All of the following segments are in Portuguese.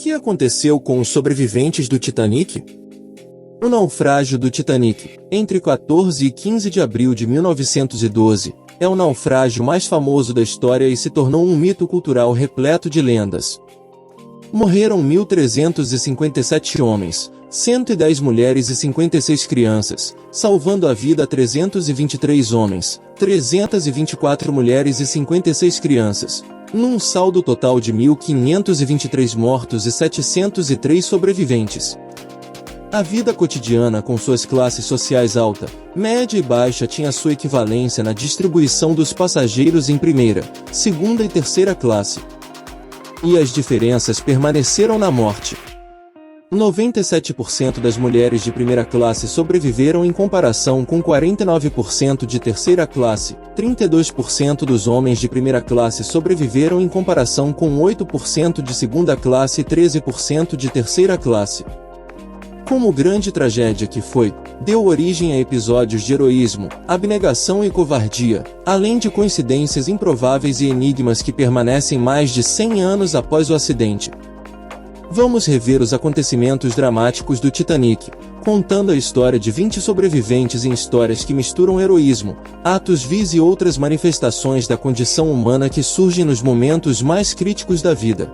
que aconteceu com os sobreviventes do Titanic? O naufrágio do Titanic, entre 14 e 15 de abril de 1912, é o naufrágio mais famoso da história e se tornou um mito cultural repleto de lendas. Morreram 1.357 homens, 110 mulheres e 56 crianças, salvando a vida a 323 homens, 324 mulheres e 56 crianças, num saldo total de 1.523 mortos e 703 sobreviventes. A vida cotidiana com suas classes sociais alta, média e baixa tinha sua equivalência na distribuição dos passageiros em primeira, segunda e terceira classe. E as diferenças permaneceram na morte. 97% das mulheres de primeira classe sobreviveram em comparação com 49% de terceira classe, 32% dos homens de primeira classe sobreviveram em comparação com 8% de segunda classe e 13% de terceira classe. Como grande tragédia que foi, deu origem a episódios de heroísmo, abnegação e covardia, além de coincidências improváveis e enigmas que permanecem mais de 100 anos após o acidente. Vamos rever os acontecimentos dramáticos do Titanic, contando a história de 20 sobreviventes em histórias que misturam heroísmo, atos vis e outras manifestações da condição humana que surgem nos momentos mais críticos da vida.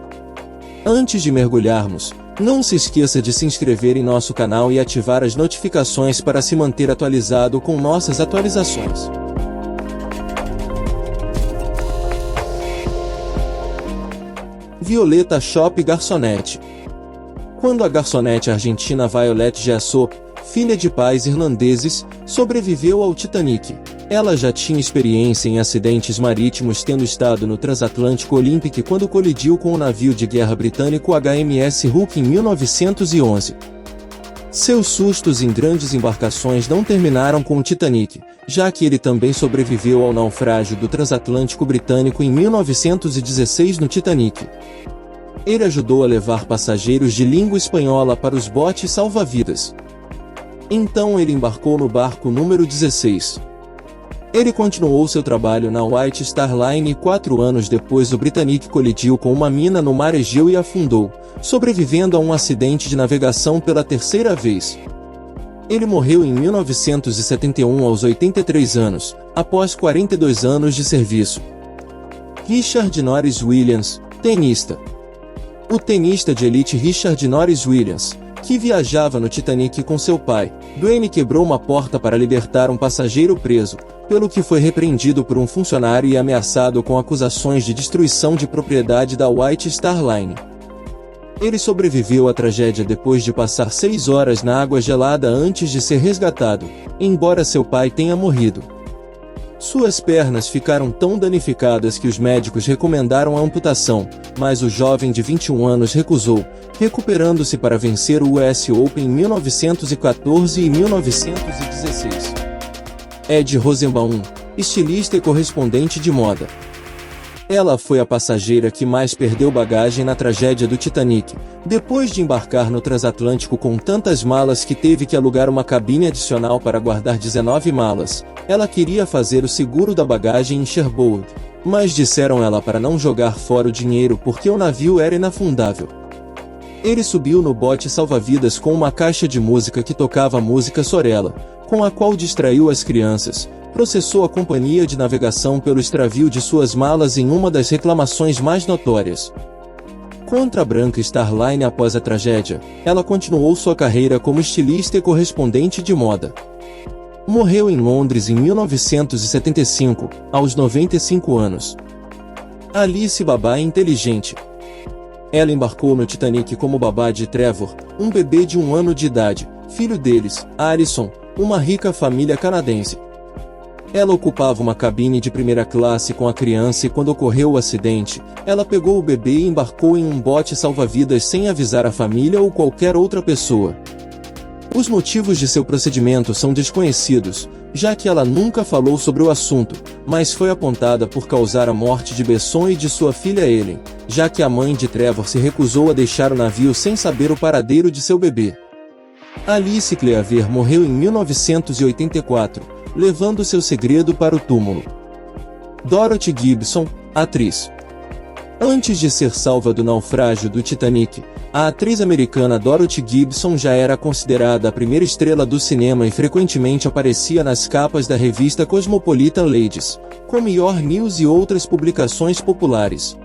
Antes de mergulharmos, não se esqueça de se inscrever em nosso canal e ativar as notificações para se manter atualizado com nossas atualizações. Violeta Shop Garçonete. Quando a garçonete argentina Violet Jessop, filha de pais irlandeses, sobreviveu ao Titanic, ela já tinha experiência em acidentes marítimos, tendo estado no Transatlântico Olympic quando colidiu com o navio de guerra britânico HMS Hook em 1911. Seus sustos em grandes embarcações não terminaram com o Titanic, já que ele também sobreviveu ao naufrágio do Transatlântico Britânico em 1916 no Titanic. Ele ajudou a levar passageiros de língua espanhola para os botes salva-vidas. Então ele embarcou no barco número 16. Ele continuou seu trabalho na White Star Line e 4 anos depois o Britannic colidiu com uma mina no mar Egeu e afundou, sobrevivendo a um acidente de navegação pela terceira vez. Ele morreu em 1971 aos 83 anos, após 42 anos de serviço. Richard Norris Williams, tenista. O tenista de elite Richard Norris Williams, que viajava no Titanic com seu pai, Dwayne, quebrou uma porta para libertar um passageiro preso, pelo que foi repreendido por um funcionário e ameaçado com acusações de destruição de propriedade da White Star Line. Ele sobreviveu à tragédia depois de passar 6 horas na água gelada antes de ser resgatado, embora seu pai tenha morrido. Suas pernas ficaram tão danificadas que os médicos recomendaram a amputação, mas o jovem de 21 anos recusou, recuperando-se para vencer o US Open em 1914 e 1916. Ed Rosenbaum, estilista e correspondente de moda. Ela foi a passageira que mais perdeu bagagem na tragédia do Titanic, depois de embarcar no Transatlântico com tantas malas que teve que alugar uma cabine adicional para guardar 19 malas. Ela queria fazer o seguro da bagagem em Cherbourg, mas disseram ela para não jogar fora o dinheiro porque o navio era inafundável. Ele subiu no bote salva-vidas com uma caixa de música que tocava música Sorella, com a qual distraiu as crianças, processou a companhia de navegação pelo extravio de suas malas em uma das reclamações mais notórias. Contra a Branca Star Line após a tragédia, ela continuou sua carreira como estilista e correspondente de moda. Morreu em Londres em 1975, aos 95 anos. Alice Babá inteligente. Ela embarcou no Titanic como babá de Trevor, um bebê de 1 ano de idade, filho deles, Alison, uma rica família canadense. Ela ocupava uma cabine de primeira classe com a criança e quando ocorreu o acidente, ela pegou o bebê e embarcou em um bote salva-vidas sem avisar a família ou qualquer outra pessoa. Os motivos de seu procedimento são desconhecidos, já que ela nunca falou sobre o assunto, mas foi apontada por causar a morte de Besson e de sua filha Ellen, já que a mãe de Trevor se recusou a deixar o navio sem saber o paradeiro de seu bebê. Alice Cleaver morreu em 1984, levando seu segredo para o túmulo. Dorothy Gibson, atriz. Antes de ser salva do naufrágio do Titanic, a atriz americana Dorothy Gibson já era considerada a primeira estrela do cinema e frequentemente aparecia nas capas da revista Cosmopolitan Ladies, como Your News e outras publicações populares.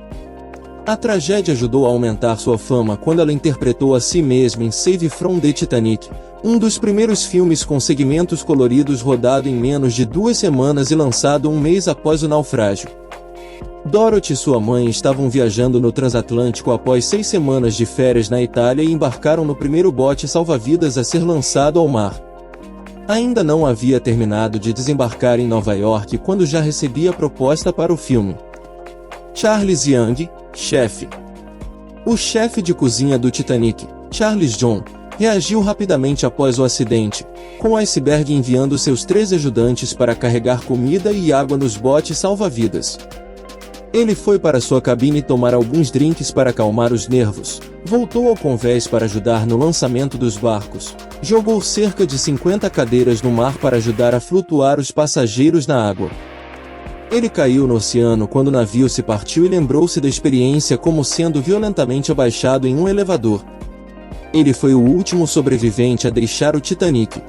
A tragédia ajudou a aumentar sua fama quando ela interpretou a si mesma em Save from the Titanic, um dos primeiros filmes com segmentos coloridos rodado em menos de 2 semanas e lançado um mês após o naufrágio. Dorothy e sua mãe estavam viajando no transatlântico após 6 semanas de férias na Itália e embarcaram no primeiro bote salva-vidas a ser lançado ao mar. Ainda não havia terminado de desembarcar em Nova York quando já recebia a proposta para o filme. Charles Young, chefe. O chefe de cozinha do Titanic, Charles John, reagiu rapidamente após o acidente, com o iceberg enviando seus 13 ajudantes para carregar comida e água nos botes salva-vidas. Ele foi para sua cabine tomar alguns drinks para acalmar os nervos, voltou ao convés para ajudar no lançamento dos barcos, jogou cerca de 50 cadeiras no mar para ajudar a flutuar os passageiros na água. Ele caiu no oceano quando o navio se partiu e lembrou-se da experiência como sendo violentamente abaixado em um elevador. Ele foi o último sobrevivente a deixar o Titanic.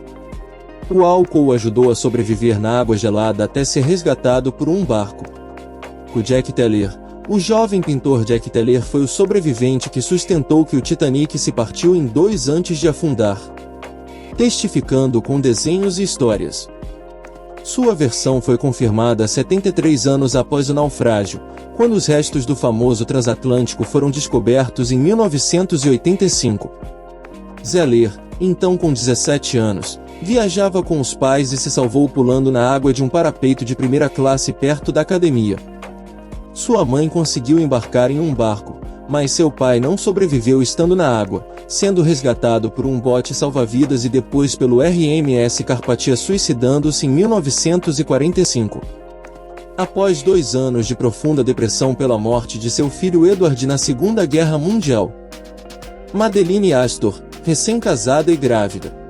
O álcool o ajudou a sobreviver na água gelada até ser resgatado por um barco. Jack Teller. O jovem pintor Jack Teller foi o sobrevivente que sustentou que o Titanic se partiu em 2 antes de afundar, testificando com desenhos e histórias. Sua versão foi confirmada 73 anos após o naufrágio, quando os restos do famoso transatlântico foram descobertos em 1985. Zeller, então com 17 anos, viajava com os pais e se salvou pulando na água de um parapeito de primeira classe perto da academia. Sua mãe conseguiu embarcar em um barco, mas seu pai não sobreviveu estando na água, sendo resgatado por um bote salva-vidas e depois pelo RMS Carpathia suicidando-se em 1945. Após 2 anos de profunda depressão pela morte de seu filho Edward na Segunda Guerra Mundial. Madeleine Astor, recém-casada e grávida.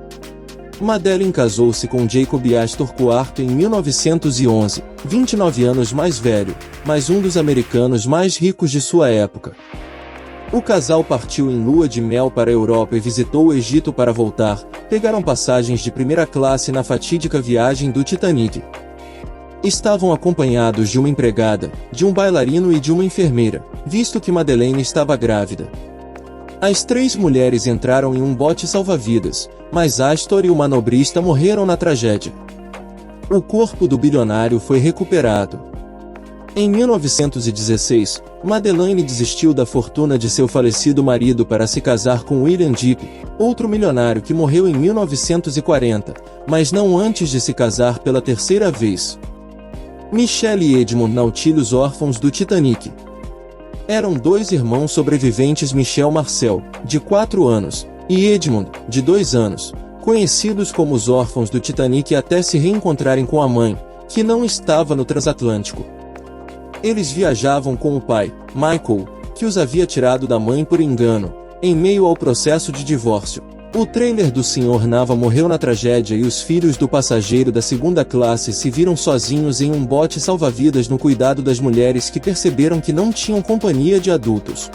Madeleine casou-se com Jacob Astor IV em 1911, 29 anos mais velho, mas um dos americanos mais ricos de sua época. O casal partiu em lua de mel para a Europa e visitou o Egito para voltar, pegaram passagens de primeira classe na fatídica viagem do Titanic. Estavam acompanhados de uma empregada, de um bailarino e de uma enfermeira, visto que Madeleine estava grávida. As 3 mulheres entraram em um bote salva-vidas, mas Astor e o manobrista morreram na tragédia. O corpo do bilionário foi recuperado. Em 1916, Madeleine desistiu da fortuna de seu falecido marido para se casar com William Dipp, outro milionário que morreu em 1940, mas não antes de se casar pela 3ª vez. Michelle e Edmund Nautilus, órfãos do Titanic. Eram 2 irmãos sobreviventes, Michel Marcel, de 4 anos, e Edmund, de 2 anos, conhecidos como os órfãos do Titanic até se reencontrarem com a mãe, que não estava no transatlântico. Eles viajavam com o pai, Michael, que os havia tirado da mãe por engano, em meio ao processo de divórcio. O trailer do Sr. Nava morreu na tragédia e os filhos do passageiro da 2ª classe se viram sozinhos em um bote salva-vidas no cuidado das mulheres que perceberam que não tinham companhia de adultos.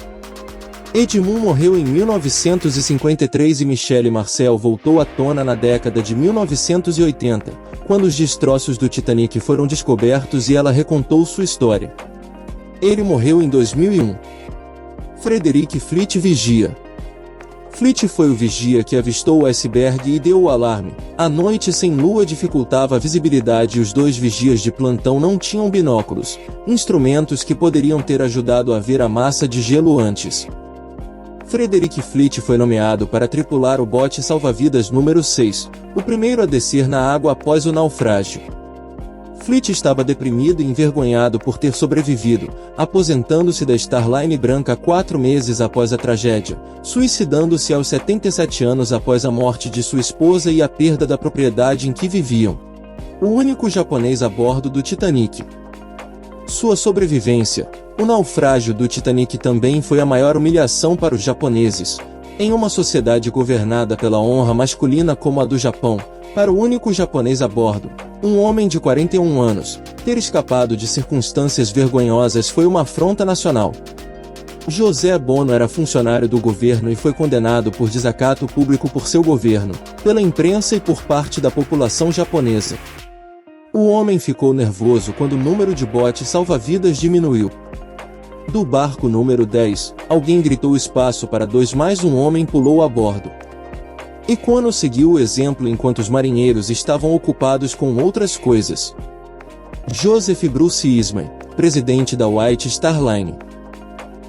Edmund morreu em 1953 e Michelle Marcel voltou à tona na década de 1980, quando os destroços do Titanic foram descobertos e ela recontou sua história. Ele morreu em 2001. Frederick Fleet vigia. Fleet foi o vigia que avistou o iceberg e deu o alarme. A noite sem lua dificultava a visibilidade e os 2 vigias de plantão não tinham binóculos, instrumentos que poderiam ter ajudado a ver a massa de gelo antes. Frederick Fleet foi nomeado para tripular o bote salva-vidas número 6, o primeiro a descer na água após o naufrágio. Fleet estava deprimido e envergonhado por ter sobrevivido, aposentando-se da Starline branca 4 meses após a tragédia, suicidando-se aos 77 anos após a morte de sua esposa e a perda da propriedade em que viviam. O único japonês a bordo do Titanic. Sua sobrevivência. O naufrágio do Titanic também foi a maior humilhação para os japoneses. Em uma sociedade governada pela honra masculina como a do Japão, para o único japonês a bordo, um homem de 41 anos, ter escapado de circunstâncias vergonhosas foi uma afronta nacional. José Bono era funcionário do governo e foi condenado por desacato público por seu governo, pela imprensa e por parte da população japonesa. O homem ficou nervoso quando o número de botes salva-vidas diminuiu. Do barco número 10, alguém gritou espaço para 2 mais um homem pulou a bordo. E Quano seguiu o exemplo enquanto os marinheiros estavam ocupados com outras coisas. Joseph Bruce Eastman, presidente da White Star Line.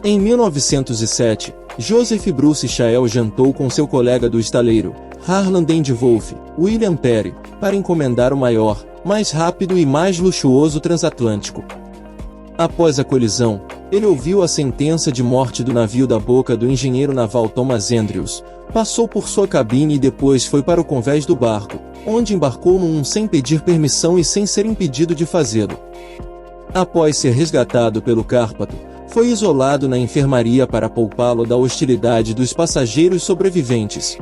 Em 1907, Joseph Bruce Chael jantou com seu colega do estaleiro, Harland and Wolff, William Perry, para encomendar o maior, mais rápido e mais luxuoso transatlântico. Após a colisão, ele ouviu a sentença de morte do navio da boca do engenheiro naval Thomas Andrews, passou por sua cabine e depois foi para o convés do barco, onde embarcou num sem pedir permissão e sem ser impedido de fazê-lo. Após ser resgatado pelo Cárpato, foi isolado na enfermaria para poupá-lo da hostilidade dos passageiros sobreviventes.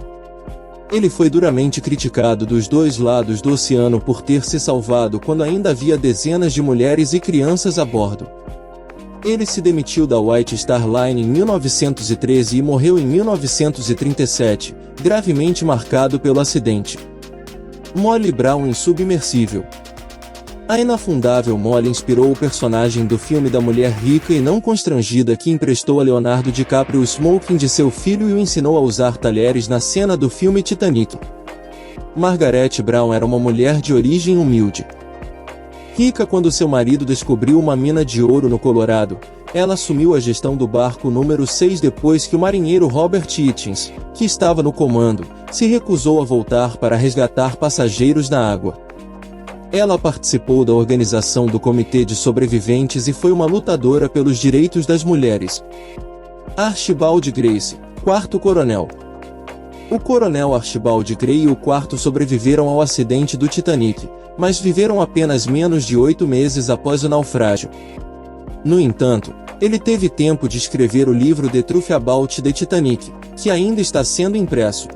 Ele foi duramente criticado dos 2 lados do oceano por ter se salvado quando ainda havia dezenas de mulheres e crianças a bordo. Ele se demitiu da White Star Line em 1913 e morreu em 1937, gravemente marcado pelo acidente. Molly Brown insubmersível. A inafundável Molly inspirou o personagem do filme da mulher rica e não constrangida que emprestou a Leonardo DiCaprio o smoking de seu filho e o ensinou a usar talheres na cena do filme Titanic. Margaret Brown era uma mulher de origem humilde. Rica quando seu marido descobriu uma mina de ouro no Colorado, ela assumiu a gestão do barco número 6 depois que o marinheiro Robert Hichens, que estava no comando, se recusou a voltar para resgatar passageiros na água. Ela participou da organização do Comitê de Sobreviventes e foi uma lutadora pelos direitos das mulheres. Archibald Grace, 4º coronel. O coronel Archibald Gray e o 4º sobreviveram ao acidente do Titanic, mas viveram apenas menos de 8 meses após o naufrágio. No entanto, ele teve tempo de escrever o livro The Truth About the Titanic, que ainda está sendo impresso.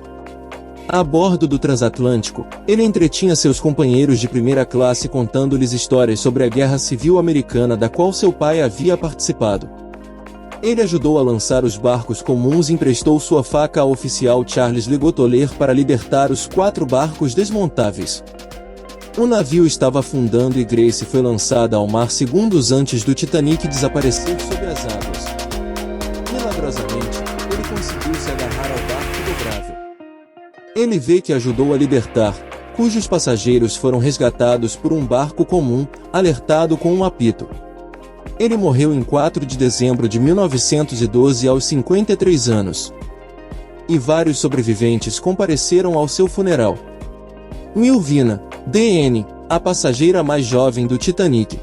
A bordo do transatlântico, ele entretinha seus companheiros de primeira classe contando-lhes histórias sobre a Guerra Civil Americana da qual seu pai havia participado. Ele ajudou a lançar os barcos comuns e emprestou sua faca ao oficial Charles Ligotoler para libertar os 4 barcos desmontáveis. O navio estava afundando e Grace foi lançada ao mar segundos antes do Titanic desaparecer sob as águas. Milagrosamente, ele conseguiu se agarrar ao barco dobrável. Ele vê que ajudou a libertar, cujos passageiros foram resgatados por um barco comum, alertado com um apito. Ele morreu em 4 de dezembro de 1912 aos 53 anos. E vários sobreviventes compareceram ao seu funeral. Milvina, D.N., a passageira mais jovem do Titanic.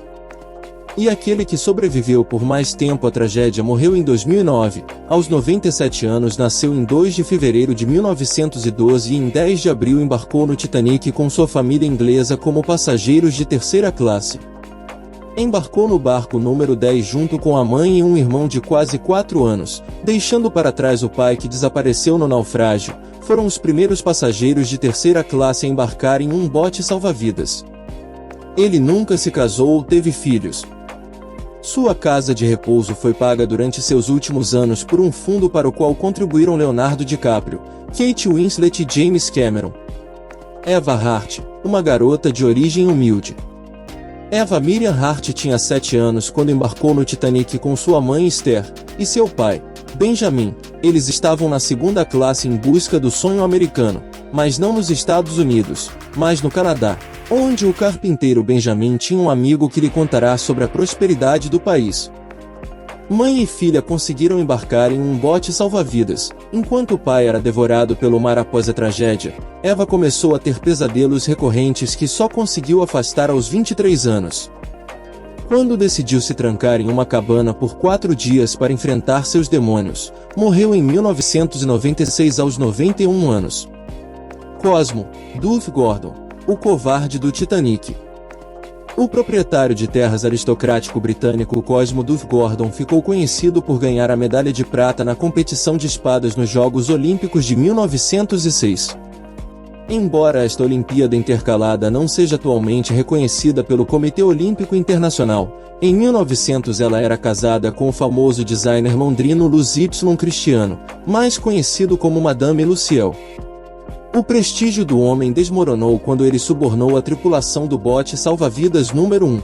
E aquele que sobreviveu por mais tempo à tragédia morreu em 2009, aos 97 anos nasceu em 2 de fevereiro de 1912 e em 10 de abril embarcou no Titanic com sua família inglesa como passageiros de terceira classe. Embarcou no barco número 10 junto com a mãe e um irmão de quase 4 anos, deixando para trás o pai que desapareceu no naufrágio. Foram os primeiros passageiros de terceira classe a embarcar em um bote salva-vidas. Ele nunca se casou ou teve filhos. Sua casa de repouso foi paga durante seus últimos anos por um fundo para o qual contribuíram Leonardo DiCaprio, Kate Winslet e James Cameron. Eva Hart, uma garota de origem humilde. Eva Miriam Hart tinha 7 anos quando embarcou no Titanic com sua mãe Esther e seu pai, Benjamin. Eles estavam na segunda classe em busca do sonho americano, mas não nos Estados Unidos, mas no Canadá, onde o carpinteiro Benjamin tinha um amigo que lhe contará sobre a prosperidade do país. Mãe e filha conseguiram embarcar em um bote salva-vidas. Enquanto o pai era devorado pelo mar após a tragédia, Eva começou a ter pesadelos recorrentes que só conseguiu afastar aos 23 anos. Quando decidiu se trancar em uma cabana por 4 dias para enfrentar seus demônios, morreu em 1996 aos 91 anos. Cosmo, Duff Gordon, o covarde do Titanic. O proprietário de terras aristocrático britânico Cosmo Duff Gordon ficou conhecido por ganhar a medalha de prata na competição de espadas nos Jogos Olímpicos de 1906. Embora esta Olimpíada intercalada não seja atualmente reconhecida pelo Comitê Olímpico Internacional, em 1900 ela era casada com o famoso designer londrino Louis Y. Cristiano, mais conhecido como Madame Luciel. O prestígio do homem desmoronou quando ele subornou a tripulação do bote salva-vidas número 1.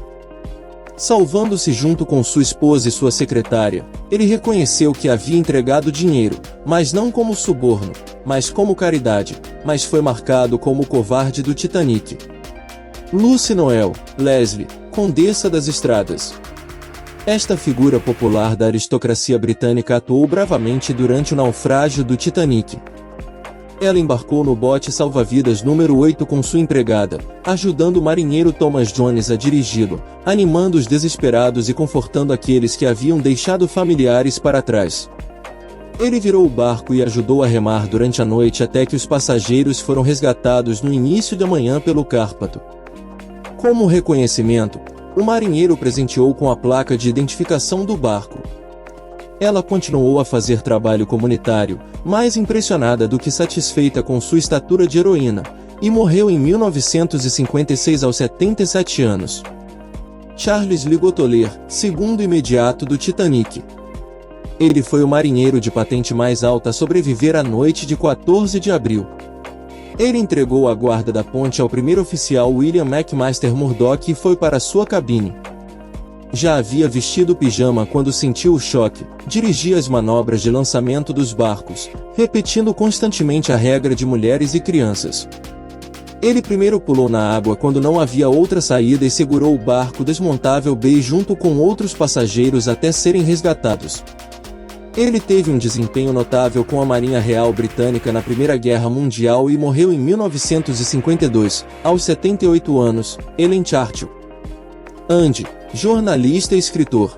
Salvando-se junto com sua esposa e sua secretária, ele reconheceu que havia entregado dinheiro, mas não como suborno, mas como caridade, mas foi marcado como o covarde do Titanic. Lucy Noel, Leslie, Condessa das Estradas. Esta figura popular da aristocracia britânica atuou bravamente durante o naufrágio do Titanic. Ela embarcou no bote salva-vidas número 8 com sua empregada, ajudando o marinheiro Thomas Jones a dirigi-lo, animando os desesperados e confortando aqueles que haviam deixado familiares para trás. Ele virou o barco e ajudou a remar durante a noite até que os passageiros foram resgatados no início da manhã pelo Cárpato. Como reconhecimento, o marinheiro presenteou com a placa de identificação do barco. Ela continuou a fazer trabalho comunitário, mais impressionada do que satisfeita com sua estatura de heroína, e morreu em 1956 aos 77 anos. Charles Ligotoler, segundo imediato do Titanic. Ele foi o marinheiro de patente mais alta a sobreviver à noite de 14 de abril. Ele entregou a guarda da ponte ao primeiro oficial William McMaster Murdoch e foi para sua cabine. Já havia vestido pijama quando sentiu o choque, dirigia as manobras de lançamento dos barcos, repetindo constantemente a regra de mulheres e crianças. Ele primeiro pulou na água quando não havia outra saída e segurou o barco desmontável B junto com outros passageiros até serem resgatados. Ele teve um desempenho notável com a Marinha Real Britânica na Primeira Guerra Mundial e morreu em 1952, aos 78 anos, Ellen Churchill. Andy, jornalista e escritor.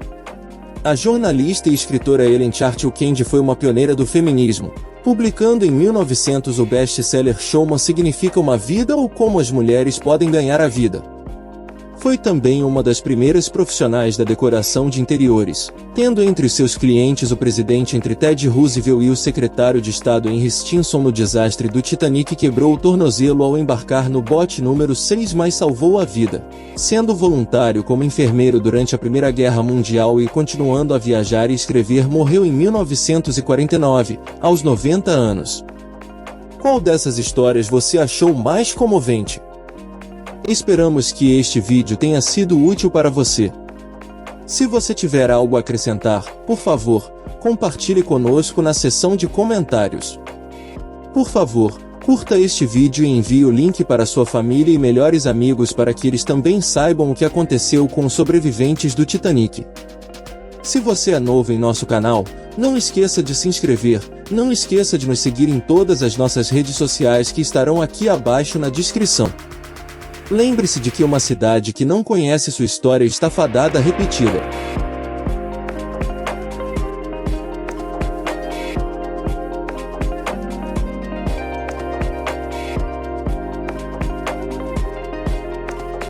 A jornalista e escritora Ellen Churchill Candy foi uma pioneira do feminismo, publicando em 1900 o best-seller Showman Significa uma Vida ou Como as Mulheres Podem Ganhar a Vida. Foi também uma das primeiras profissionais da decoração de interiores, tendo entre seus clientes o presidente entre Ted Roosevelt e o secretário de Estado Henry Stinson no desastre do Titanic. Quebrou o tornozelo ao embarcar no bote número 6, mas salvou a vida, sendo voluntário como enfermeiro durante a Primeira Guerra Mundial e continuando a viajar e escrever. Morreu em 1949, aos 90 anos. Qual dessas histórias você achou mais comovente? Esperamos que este vídeo tenha sido útil para você. Se você tiver algo a acrescentar, por favor, compartilhe conosco na seção de comentários. Por favor, curta este vídeo e envie o link para sua família e melhores amigos para que eles também saibam o que aconteceu com os sobreviventes do Titanic. Se você é novo em nosso canal, não esqueça de se inscrever, não esqueça de nos seguir em todas as nossas redes sociais que estarão aqui abaixo na descrição. Lembre-se de que uma cidade que não conhece sua história está fadada a repeti-la.